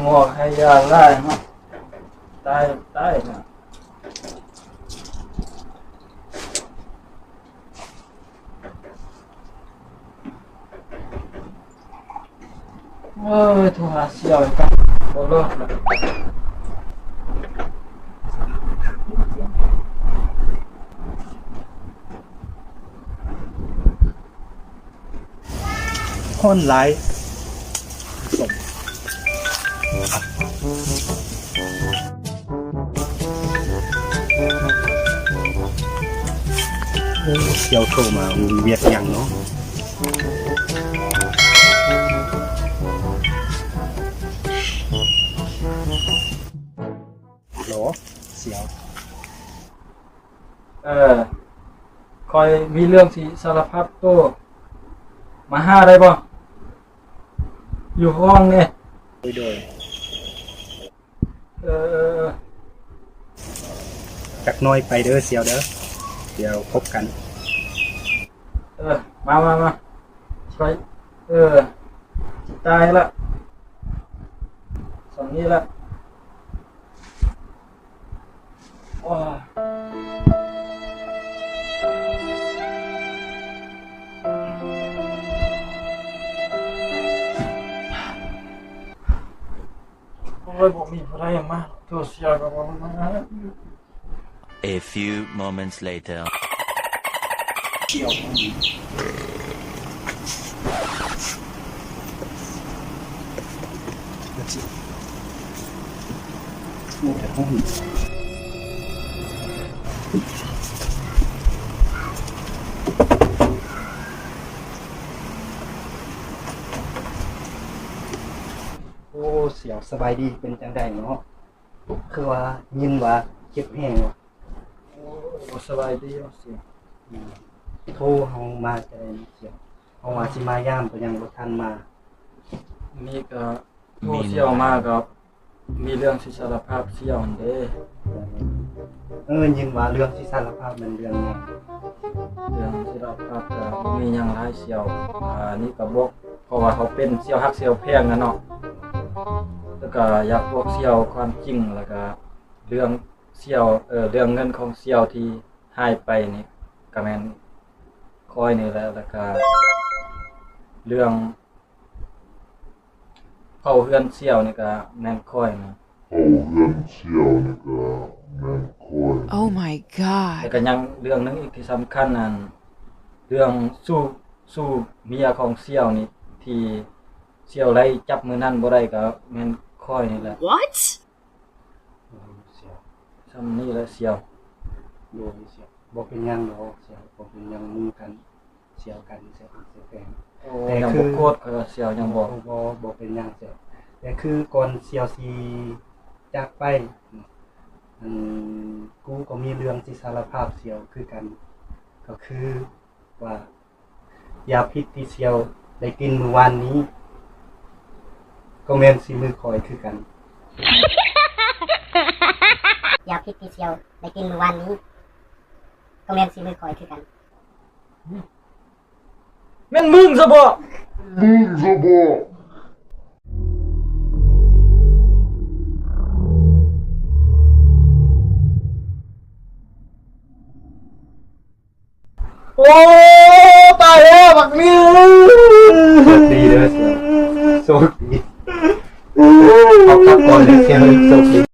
หมวกให้ยาไล่ฮะตายนะโทรหาเสี่ยวอีกครับบ่เลิกละคนหลายสมเสี่ยวโทรมาเวียกยังเนาะโหลเสี่ยวคอยมีเรื่องที่สารพัดโตมาห้าได้ป่ะอยู่ห้องเนี่ยโดยจักน้อยไปเด้อเสี่ยวเด้อเดี๋ยวพบกันมาช่วยตายละสองนี้ละผมมีอะไรมาตัวเสียกับผมมา A few moments later. เกี่ยวโอ้เสียวสบายดีเป็นจังไดเนาะคือว่ายินว่าเจ็บแห้งวะโอ้สบายดีเสียวโทรเฮามาจะได้เสียวเฮาว่าสิมายามก็ยังบ่ทันมานี่ก็โทรเสียวมาก็มีเรื่องสิสารภาพเสียวเด้ยินว่าเรื่องสิสารภาพมันเรื่องไงเรื่องสิสารภาพก็มีหยังหลายเสียวนี่ก็บอกเพราะว่าเขาเป็นเสียวฮักเสียวแพงนะเนาะแล้วก็อยากบอกเสียวความจริงแล้วก็เรื่องเสียวเรื่องเงินของเสียวที่หายไปนี่ก็แม่นคอยนี่แหละแล้วก็เรื่องเผาเฮือนเสียวนี่ก็แม่นคอยนะOh my god แต่ก็ยังเรื่องนึงอีกที่สำคัญนั่นเรื่องสู้เมียของเสียวนี่ที่เสียวไล่จับมือนั่นบ่ได้ก็แม่นคอยนี่แหละ What ซ้ำนี่แหละเสียวโดยเสียวบ่เป็นหยังดอกเสียวบ่เป็นหยังมือกันเสียวกันเสียวแฟนแต่ยังบ่โกรธก็เสียวยังบ่เป็นหยังเสียวแต่คือก่อนเสียวสิจากไปกูก็มีเรื่องสิสารภาพเสียวคือกันก็คือว่ายาพิษที่เสียวได้กินมื้อวานนี้ก็แม่นสิมือคอยคือกันยาพิษที่เสียวได้กินมื้อวานนี้ก็แม่นสิมือคอยคือกันแม่นมึงซะบ่โอ้ตายแล้วบักนี่ดีเด้อเสียวโชคดีเอากลับก่อนเลยเสียวโชคดี